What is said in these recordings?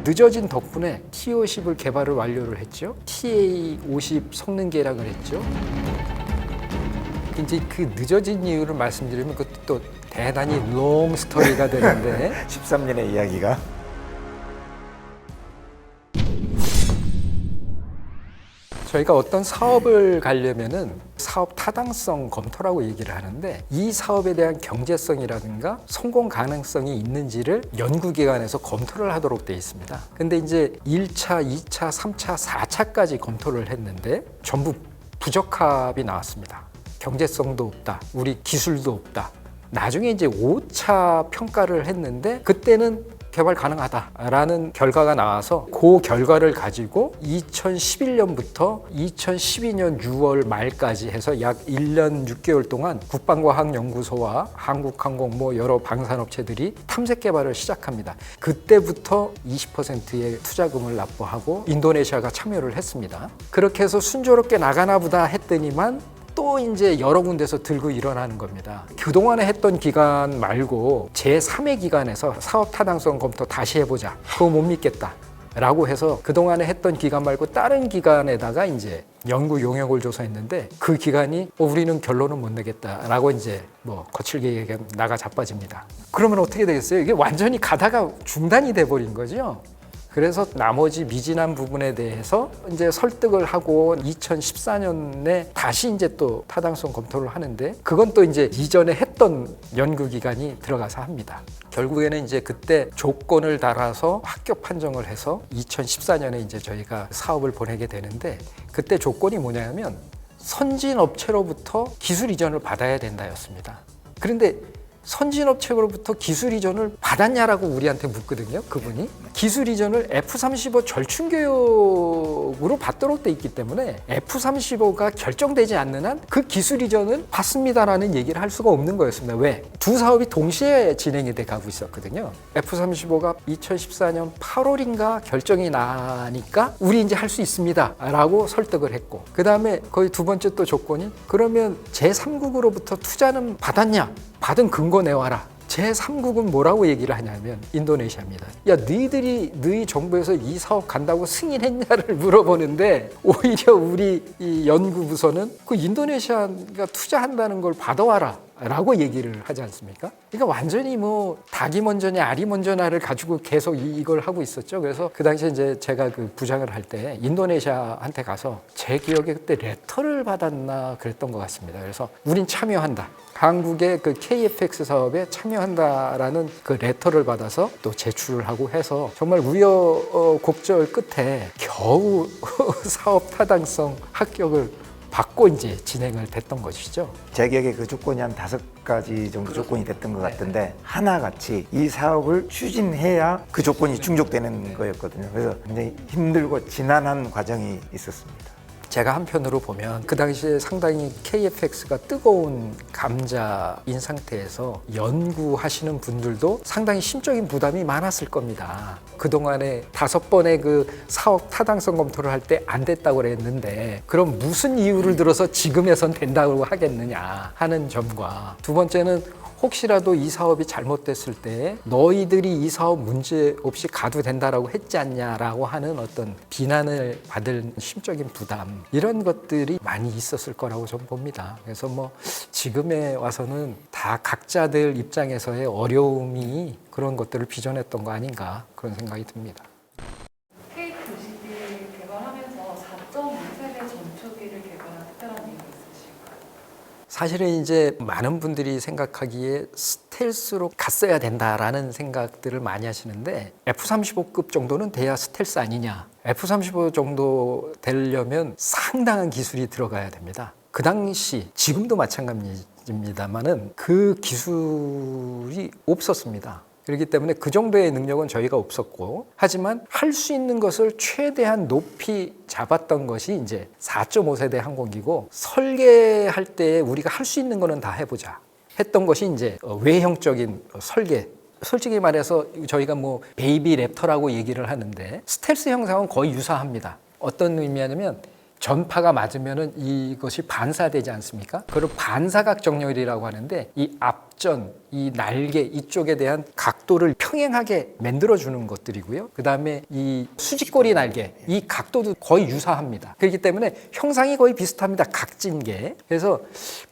늦어진 덕분에 T50을 개발을 완료를 했죠. TA50 성능 계량을 했죠. 이제 그 늦어진 이유를 말씀드리면 그것도 또 대단히 롱 스토리가 되는데 13년의 이야기가. 저희가 어떤 사업을 가려면은 사업 타당성 검토라고 얘기를 하는데 이 사업에 대한 경제성이라든가 성공 가능성이 있는지를 연구기관에서 검토를 하도록 되어 있습니다. 근데 이제 1차, 2차, 3차, 4차까지 검토를 했는데 전부 부적합이 나왔습니다. 경제성도 없다. 우리 기술도 없다. 나중에 이제 5차 평가를 했는데 그때는 개발 가능하다라는 결과가 나와서 그 결과를 가지고 2011년부터 2012년 6월 말까지 해서 약 1년 6개월 동안 국방과학연구소와 한국항공 여러 방산업체들이 탐색 개발을 시작합니다. 그때부터 20%의 투자금을 납부하고 인도네시아가 참여를 했습니다. 그렇게 해서 순조롭게 나가나 보다 했더니만 또 이제 여러 군데서 들고 일어나는 겁니다. 그동안에 했던 기간 말고 제3의 기관에서 사업 타당성 검토 다시 해보자. 그거 못 믿겠다. 라고 해서 그동안에 했던 기관 말고 다른 기관에다가 이제 연구 용역을 조사했는데 그 기관이 우리는 결론은 못 내겠다라고 이제 거칠게 나가 자빠집니다. 그러면 어떻게 되겠어요? 이게 완전히 가다가 중단이 돼버린 거죠. 그래서 나머지 미진한 부분에 대해서 이제 설득을 하고 2014년에 다시 이제 또 타당성 검토를 하는데 그건 또 이제 이전에 했던 연구기관이 들어가서 합니다. 결국에는 이제 그때 조건을 달아서 합격 판정을 해서 2014년에 이제 저희가 사업을 보내게 되는데 그때 조건이 뭐냐면 선진 업체로부터 기술 이전을 받아야 된다였습니다. 그런데 선진 업체로부터 기술 이전을 받았냐라고 우리한테 묻거든요. 그분이 기술 이전을 F-35 절충 교육으로 받도록 돼 있기 때문에 F-35가 결정되지 않는 한 그 기술 이전은 받습니다라는 얘기를 할 수가 없는 거였습니다. 왜? 두 사업이 동시에 진행이 돼 가고 있었거든요. F-35가 2014년 8월인가 결정이 나니까 우리 이제 할 수 있습니다라고 설득을 했고 그 다음에 거의 두 번째 또 조건이 그러면 제3국으로부터 투자는 받았냐? 받은 근거 내와라. 제3국은 뭐라고 얘기를 하냐면 인도네시아입니다. 야, 너희 정부에서 이 사업 간다고 승인했냐를 물어보는데 오히려 우리 이 연구부서는 그 인도네시아가 투자한다는 걸 받아와라 라고 얘기를 하지 않습니까? 그러니까 완전히 닭이 먼저냐 알이 먼저냐를 가지고 계속 이걸 하고 있었죠. 그래서 그 당시에 이제 제가 그 부장을 할 때 인도네시아한테 가서 제 기억에 그때 레터를 받았나 그랬던 것 같습니다. 그래서 우린 참여한다. 한국의 그 KFX 사업에 참여한다라는 그 레터를 받아서 또 제출을 하고 해서 정말 우여곡절 끝에 겨우 사업 타당성 합격을 받고 이제 진행을 됐던 것이죠. 제 기억에 그 조건이 한 5가지 정도 조건이 됐던 것 같은데 하나같이 이 사업을 추진해야 그 조건이 충족되는 거였거든요. 그래서 굉장히 힘들고 지난한 과정이 있었습니다. 제가 한편으로 보면 그 당시에 상당히 KFX가 뜨거운 감자인 상태에서 연구하시는 분들도 상당히 심적인 부담이 많았을 겁니다. 그동안에 5번의 그 사업 타당성 검토를 할 때 안 됐다고 그랬는데 그럼 무슨 이유를 들어서 지금에선 된다고 하겠느냐 하는 점과 두 번째는 혹시라도 이 사업이 잘못됐을 때 너희들이 이 사업 문제 없이 가도 된다라고 했지 않냐라고 하는 어떤 비난을 받을 심적인 부담 이런 것들이 많이 있었을 거라고 저는 봅니다. 그래서 지금에 와서는 다 각자들 입장에서의 어려움이 그런 것들을 빚어냈던 거 아닌가 그런 생각이 듭니다. K-90을 개발하면서 4.5세대 전투기를 개발한 특별한 이유가 있으실까요? 사실은 이제 많은 분들이 생각하기에 스텔스로 갔어야 된다라는 생각들을 많이 하시는데 F-35급 정도는 돼야 스텔스 아니냐. F-35 정도 되려면 상당한 기술이 들어가야 됩니다. 그 당시, 지금도 마찬가지입니다만은 그 기술이 없었습니다. 그렇기 때문에 그 정도의 능력은 저희가 없었고 하지만 할 수 있는 것을 최대한 높이 잡았던 것이 이제 4.5세대 항공기고 설계할 때 우리가 할 수 있는 거는 다 해보자 했던 것이 이제 외형적인 설계 솔직히 말해서 저희가 베이비 랩터라고 얘기를 하는데 스텔스 형상은 거의 유사합니다. 어떤 의미냐면 전파가 맞으면은 이것이 반사되지 않습니까? 그걸 반사각 정렬이라고 하는데 이 앞전, 이 날개 이쪽에 대한 각도를 평행하게 만들어주는 것들이고요. 그 다음에 이 수직꼬리 날개, 이 각도도 거의 유사합니다. 그렇기 때문에 형상이 거의 비슷합니다. 각진계. 그래서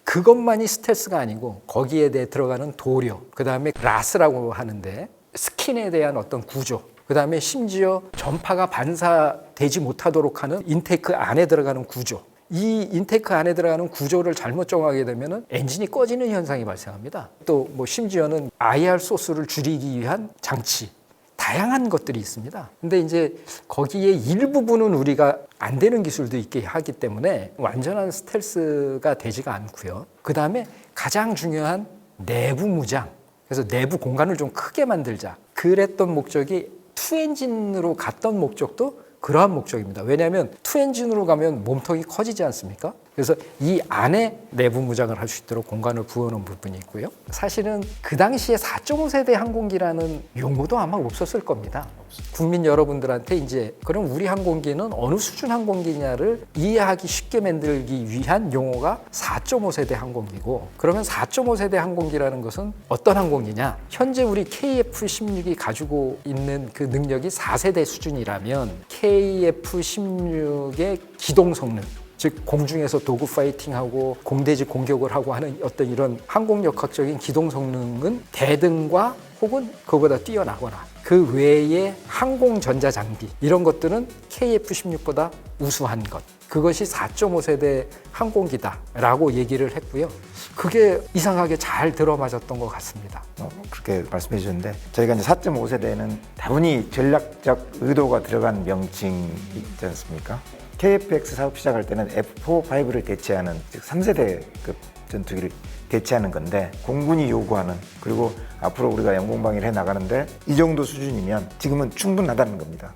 그것만이 스텔스가 아니고 거기에 대해 들어가는 도료, 그 다음에 라스라고 하는데 스킨에 대한 어떤 구조, 그 다음에 심지어 전파가 반사되지 못하도록 하는 인테이크 안에 들어가는 구조. 이 인테이크 안에 들어가는 구조를 잘못 정하게 되면 엔진이 꺼지는 현상이 발생합니다. 또 뭐 심지어는 IR 소스를 줄이기 위한 장치. 다양한 것들이 있습니다. 근데 이제 거기에 일부분은 우리가 안 되는 기술도 있게 하기 때문에 완전한 스텔스가 되지가 않고요. 그 다음에 가장 중요한 내부 무장. 그래서 내부 공간을 좀 크게 만들자. 그랬던 목적이 투엔진으로 갔던 목적도 그러한 목적입니다. 왜냐하면 투엔진으로 가면 몸통이 커지지 않습니까? 그래서 이 안에 내부 무장을 할 수 있도록 공간을 부어놓은 부분이 있고요. 사실은 그 당시에 4.5세대 항공기라는 용어도 아마 없었을 겁니다. 국민 여러분들한테 이제 그럼 우리 항공기는 어느 수준 항공기냐를 이해하기 쉽게 만들기 위한 용어가 4.5세대 항공기고, 그러면 4.5세대 항공기라는 것은 어떤 항공기냐? 현재 우리 KF-16이 가지고 있는 그 능력이 4세대 수준이라면 KF-16의 기동 성능, 즉 공중에서 도구 파이팅하고 공대지 공격을 하고 하는 어떤 이런 항공역학적인 기동 성능은 대등과 혹은 그보다 뛰어나거나 그 외의 항공 전자 장비 이런 것들은 KF-16보다 우수한 것, 그것이 4.5세대 항공기다라고 얘기를 했고요. 그게 이상하게 잘 들어맞았던 것 같습니다. 그렇게 말씀해 주셨는데 저희가 이제 4.5세대는 다분히 전략적 의도가 들어간 명칭이 있지 않습니까? KF-X 사업 시작할 때는 F4, 5를 대체하는 즉 3세대급 전투기를 대체하는 건데, 공군이 요구하는, 그리고 앞으로 우리가 영공방위를 해 나가는데 이 정도 수준이면 지금은 충분하다는 겁니다.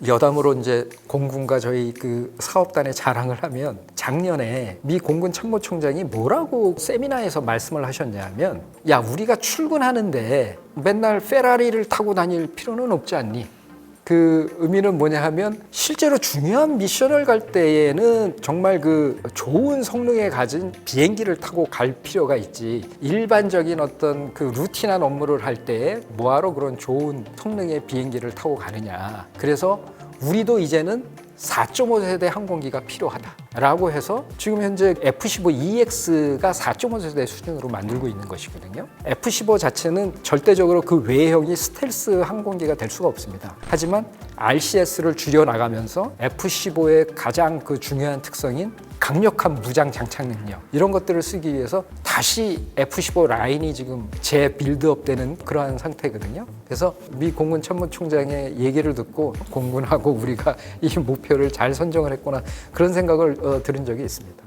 여담으로 이제 공군과 저희 그 사업단의 자랑을 하면, 작년에 미 공군 참모총장이 뭐라고 세미나에서 말씀을 하셨냐면, 야, 우리가 출근하는데 맨날 페라리를 타고 다닐 필요는 없지 않니? 그 의미는 뭐냐 하면, 실제로 중요한 미션을 갈 때에는 정말 그 좋은 성능에 가진 비행기를 타고 갈 필요가 있지, 일반적인 어떤 그 루틴한 업무를 할 때 뭐하러 그런 좋은 성능의 비행기를 타고 가느냐. 그래서 우리도 이제는 4.5세대 항공기가 필요하다라고 해서 지금 현재 F-15EX가 4.5세대 수준으로 만들고 있는 것이거든요. F-15 자체는 절대적으로 그 외형이 스텔스 항공기가 될 수가 없습니다. 하지만 RCS를 줄여나가면서 F-15의 가장 그 중요한 특성인 강력한 무장 장착 능력, 이런 것들을 쓰기 위해서 다시 F-15 라인이 지금 재빌드업 되는 그러한 상태거든요. 그래서 미 공군 참모총장의 얘기를 듣고 공군하고 우리가 이 목표를 잘 선정을 했구나, 그런 생각을 들은 적이 있습니다.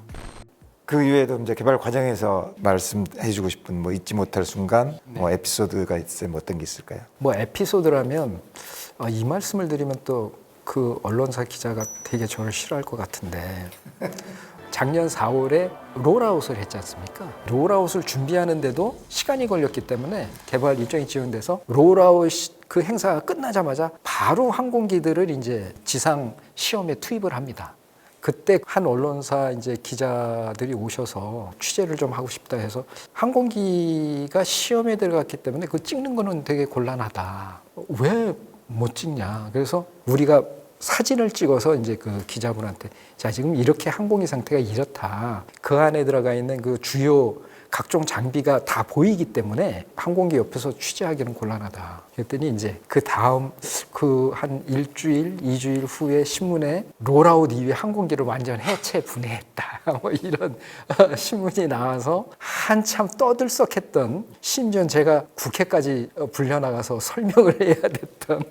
그 이외에도 이제 개발 과정에서 말씀해주고 싶은 뭐 잊지 못할 순간, 뭐 에피소드가 있으면 어떤 게 있을까요? 뭐 에피소드라면 이 말씀을 드리면 또 그 언론사 기자가 되게 저를 싫어할 것 같은데, 작년 4월에 롤아웃을 했지 않습니까? 롤아웃을 준비하는데도 시간이 걸렸기 때문에 개발 일정이 지연돼서 롤아웃 그 행사가 끝나자마자 바로 항공기들을 이제 지상 시험에 투입을 합니다. 그때 한 언론사 이제 기자들이 오셔서 취재를 좀 하고 싶다 해서, 항공기가 시험에 들어갔기 때문에 그 찍는 거는 되게 곤란하다. 왜 못 찍냐? 그래서 우리가 사진을 찍어서 이제 그 기자분한테, 자, 지금 이렇게 항공기 상태가 이렇다. 그 안에 들어가 있는 그 주요 각종 장비가 다 보이기 때문에 항공기 옆에서 취재하기는 곤란하다. 그랬더니 이제 그 다음 그 한 일주일, 2주일 후에 신문에 롤아웃 이후에 항공기를 완전 해체 분해했다. 뭐 이런 신문이 나와서 한참 떠들썩했던, 심지어 제가 국회까지 불려나가서 설명을 해야 됐던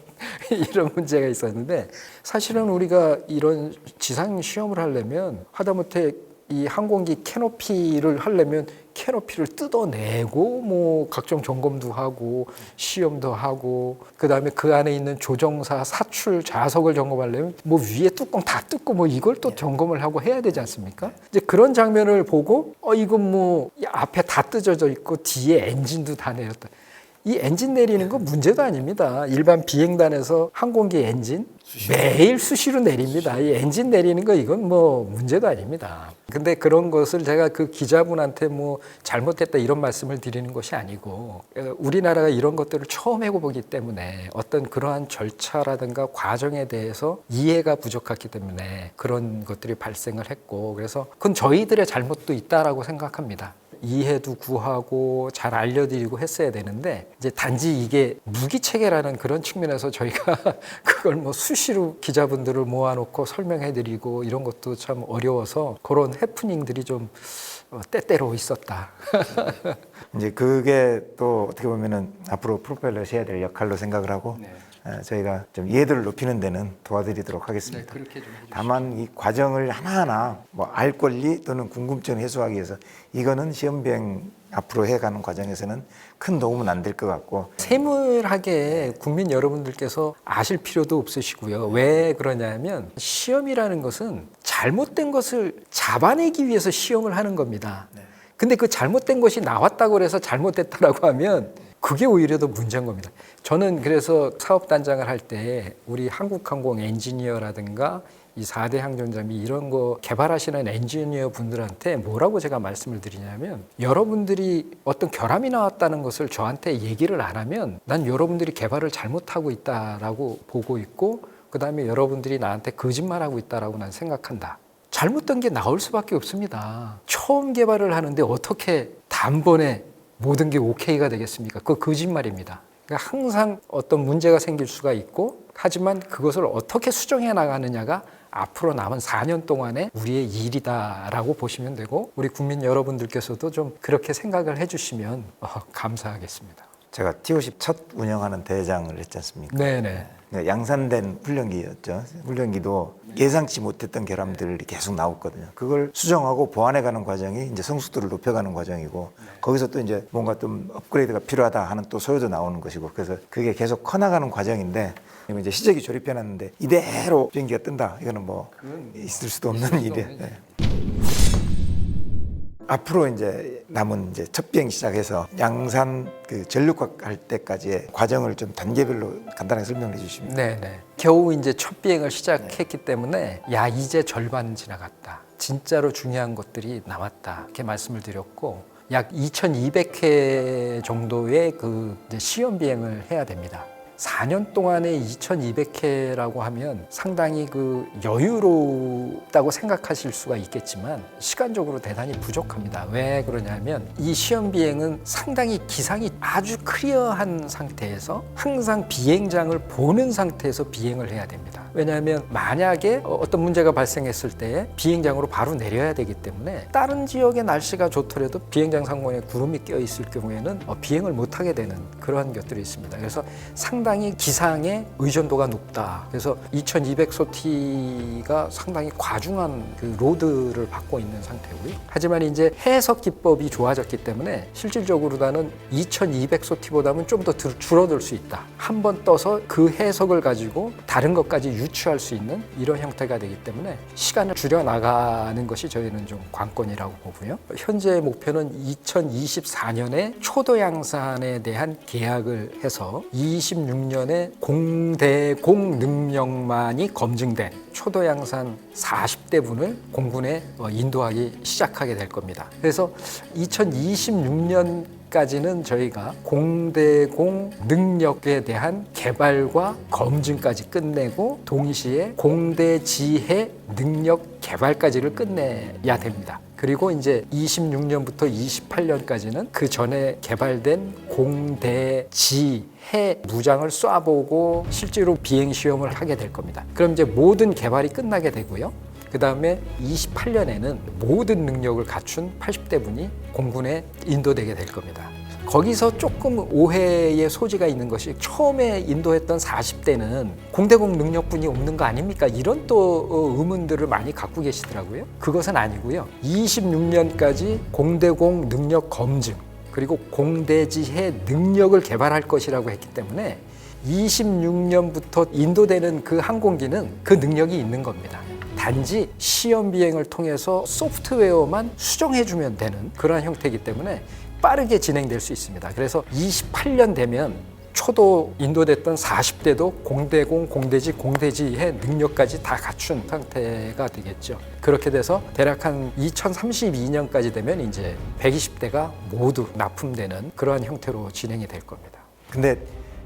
이런 문제가 있었는데, 사실은 우리가 이런 지상 시험을 하려면 하다못해 이 항공기 캐노피를 하려면 캐노피를 뜯어내고 뭐 각종 점검도 하고 시험도 하고, 그다음에 그 안에 있는 조종사 사출 좌석을 점검하려면 뭐 위에 뚜껑 다 뜯고 뭐 이걸 또 점검을 하고 해야 되지 않습니까? 이제 그런 장면을 보고 이건 뭐 앞에 다 뜯어져 있고 뒤에 엔진도 다 내렸다. 이 엔진 내리는 건 문제도 아닙니다. 일반 비행단에서 항공기 엔진 매일 수시로 내립니다. 이 엔진 내리는 거 이건 뭐 문제도 아닙니다. 근데 그런 것을 제가 그 기자분한테 뭐 잘못했다 이런 말씀을 드리는 것이 아니고 우리나라가 이런 것들을 처음 해보기 때문에 어떤 그러한 절차라든가 과정에 대해서 이해가 부족했기 때문에 그런 것들이 발생을 했고 그래서 그건 저희들의 잘못도 있다라고 생각합니다. 이해도 구하고 잘 알려드리고 했어야 되는데 이제 단지 이게 무기 체계라는 그런 측면에서 저희가 그걸 뭐 수시로 기자분들을 모아놓고 설명해드리고 이런 것도 참 어려워서 그런 해프닝들이 좀 때때로 있었다. 이제 그게 또 어떻게 보면은 앞으로 프로펠러시 해야 될 역할로 생각을 하고 저희가 좀 이해도를 높이는 데는 도와드리도록 하겠습니다. 그렇게 좀 해주시죠. 다만 이 과정을 하나하나 뭐 알 권리 또는 궁금증을 해소하기 위해서 이거는 시험 비행 앞으로 해가는 과정에서는 큰 도움은 안 될 것 같고 세밀하게 국민 여러분들께서 아실 필요도 없으시고요. 왜 그러냐면 시험이라는 것은 잘못된 것을 잡아내기 위해서 시험을 하는 겁니다. 근데 그 잘못된 것이 나왔다고 해서 잘못됐다라고 하면 그게 오히려 더 문제인 겁니다. 저는 그래서 사업단장을 할 때 우리 한국항공 엔지니어라든가 이 4대 항전장비 이런 거 개발하시는 엔지니어 분들한테 뭐라고 제가 말씀을 드리냐면 여러분들이 어떤 결함이 나왔다는 것을 저한테 얘기를 안 하면 난 여러분들이 개발을 잘못하고 있다라고 보고 있고 그 다음에 여러분들이 나한테 거짓말하고 있다라고 난 생각한다. 잘못된 게 나올 수밖에 없습니다. 처음 개발을 하는데 어떻게 단번에 모든 게 오케이가 되겠습니까? 그거 거짓말입니다. 그러니까 항상 어떤 문제가 생길 수가 있고 하지만 그것을 어떻게 수정해 나가느냐가 앞으로 남은 4년 동안의 우리의 일이다라고 보시면 되고 우리 국민 여러분들께서도 좀 그렇게 생각을 해주시면 감사하겠습니다. 제가 TOC 첫 운영하는 대장을 했지 않습니까? 네네. 양산된 훈련기였죠. 훈련기도 예상치 못했던 결함들이 계속 나왔거든요. 그걸 수정하고 보완해가는 과정이 이제 성숙도를 높여가는 과정이고 거기서 또 이제 뭔가 좀 업그레이드가 필요하다 하는 또 소요도 나오는 것이고 그래서 그게 계속 커나가는 과정인데 이제 시적이 조립해놨는데 이대로 비행기가 뜬다. 이거는 뭐 있을 수도 없는 일이에요. 네. 앞으로 이제 남은 이제 첫 비행 시작해서 양산 그 전력화 할 때까지의 과정을 좀 단계별로 간단하게 설명해 주시면. 네네. 겨우 이제 첫 비행을 시작했기 때문에 야 이제 절반 지나갔다. 진짜로 중요한 것들이 남았다. 이렇게 말씀을 드렸고 약 2,200회 정도의 그 이제 시험 비행을 해야 됩니다. 4년 동안에 2,200회라고 하면 상당히 그 여유롭다고 생각하실 수가 있겠지만 시간적으로 대단히 부족합니다. 왜 그러냐면 이 시험 비행은 상당히 기상이 아주 클리어한 상태에서 항상 비행장을 보는 상태에서 비행을 해야 됩니다. 왜냐하면 만약에 어떤 문제가 발생했을 때 비행장으로 바로 내려야 되기 때문에 다른 지역의 날씨가 좋더라도 비행장 상공에 구름이 껴 있을 경우에는 비행을 못하게 되는 그러한 것들이 있습니다. 그래서 상당히 기상의 의존도가 높다. 그래서 2200소티가 상당히 과중한 그 로드를 받고 있는 상태고요. 하지만 이제 해석 기법이 좋아졌기 때문에 실질적으로는 2200소티보다는 좀 더 줄어들 수 있다. 한 번 떠서 그 해석을 가지고 다른 것까지 유추할 수 있는 이런 형태가 되기 때문에 시간을 줄여 나가는 것이 저희는 좀 관건이라고 보고요. 현재 목표는 2024년에 초도 양산에 대한 계약을 해서 26년에 공대공 능력만이 검증된 초도 양산 40대분을 공군에 인도하기 시작하게 될 겁니다. 그래서 2026년까지는 저희가 공대공 능력에 대한 개발과 검증까지 끝내고 동시에 공대지해 능력 개발까지를 끝내야 됩니다. 그리고 이제 26년부터 28년까지는 그 전에 개발된 공대지해 무장을 쏴보고 실제로 비행 시험을 하게 될 겁니다. 그럼 이제 모든 개발이 끝나게 되고요. 그 다음에 28년에는 모든 능력을 갖춘 80대 분이 공군에 인도되게 될 겁니다. 거기서 조금 오해의 소지가 있는 것이 처음에 인도했던 40대는 공대공 능력분이 없는 거 아닙니까? 이런 또 의문들을 많이 갖고 계시더라고요. 그것은 아니고요. 26년까지 공대공 능력 검증 그리고 공대지해 능력을 개발할 것이라고 했기 때문에 26년부터 인도되는 그 항공기는 그 능력이 있는 겁니다. 단지 시험 비행을 통해서 소프트웨어만 수정해주면 되는 그러한 형태이기 때문에 빠르게 진행될 수 있습니다. 그래서 28년 되면 초도 인도됐던 40대도 공대공, 공대지, 공대지의 능력까지 다 갖춘 상태가 되겠죠. 그렇게 돼서 대략 한 2032년까지 되면 이제 120대가 모두 납품되는 그러한 형태로 진행이 될 겁니다. 근데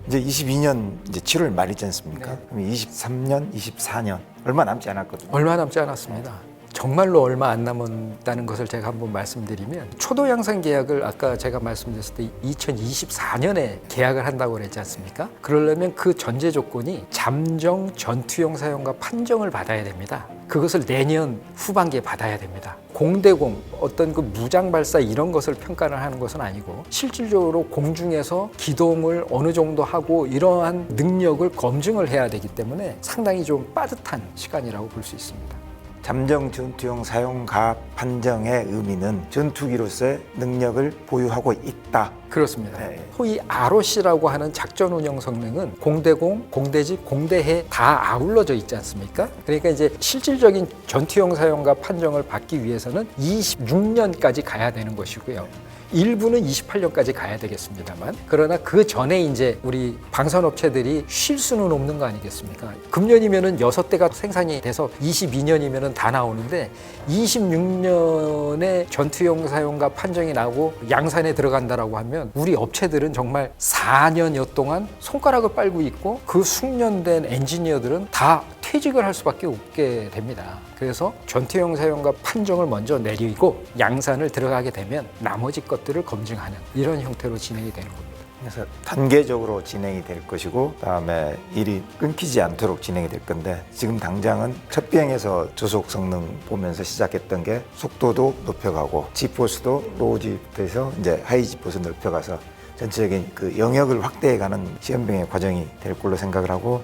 이제 22년 이제 7월 말이지 않습니까? 네. 그럼 23년, 24년 얼마 남지 않았거든요. 얼마 남지 않았습니다. 정말로 얼마 안 남았다는 것을 제가 한번 말씀드리면 초도 양산 계약을 아까 제가 말씀드렸을 때 2024년에 계약을 한다고 그랬지 않습니까? 그러려면 그 전제 조건이 잠정 전투용 사용과 판정을 받아야 됩니다. 그것을 내년 후반기에 받아야 됩니다. 공대공 어떤 그 무장 발사 이런 것을 평가를 하는 것은 아니고 실질적으로 공중에서 기동을 어느 정도 하고 이러한 능력을 검증을 해야 되기 때문에 상당히 좀 빠듯한 시간이라고 볼 수 있습니다. 잠정 전투용 사용 가압 판정의 의미는 전투기로서의 능력을 보유하고 있다. 그렇습니다. 네. 소위 ROC라고 하는 작전 운영 성능은 공대공, 공대지, 공대해 다 아울러져 있지 않습니까? 그러니까 이제 실질적인 전투용 사용과 판정을 받기 위해서는 26년까지 가야 되는 것이고요. 일부는 28년까지 가야 되겠습니다만, 그러나 그 전에 이제 우리 방산업체들이 쉴 수는 없는 거 아니겠습니까? 금년이면은 6대가 생산이 돼서 22년이면은 다 나오는데 26년에 전투용 사용과 판정이 나고 양산에 들어간다라고 하면 우리 업체들은 정말 4년여 동안 손가락을 빨고 있고 그 숙련된 엔지니어들은 다 퇴직을 할 수밖에 없게 됩니다. 그래서 전투용 사용과 판정을 먼저 내리고 양산을 들어가게 되면 나머지 것들을 검증하는 이런 형태로 진행이 되는 겁니다. 그래서 단계적으로 진행이 될 것이고 그다음에 일이 끊기지 않도록 진행이 될 건데 지금 당장은 첫 비행에서 저속 성능 보면서 시작했던 게 속도도 높여가고 지포스도 로우 지포에서 이제 하이 지포스 넓혀가서 전체적인 그 영역을 확대해가는 시험비행의 과정이 될 걸로 생각을 하고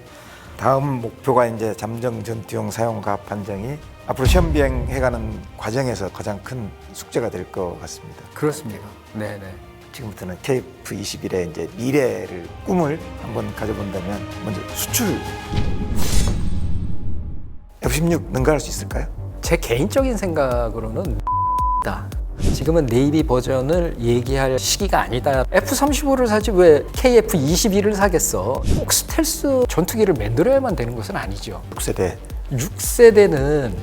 다음 목표가 이제 잠정 전투용 사용 가압 판정이 앞으로 시험 비행해가는 과정에서 가장 큰 숙제가 될 것 같습니다. 그렇습니다. 네네. 지금부터는 KF-21의 이제 미래를 꿈을 한번 가져본다면 먼저 수출 F-16 능가할 수 있을까요? 제 개인적인 생각으로는 지금은 네이비 버전을 얘기할 시기가 아니다. F-35를 사지 왜 KF-21을 사겠어? 꼭 스텔스 전투기를 만들어야만 되는 것은 아니죠. 6세대 6세대는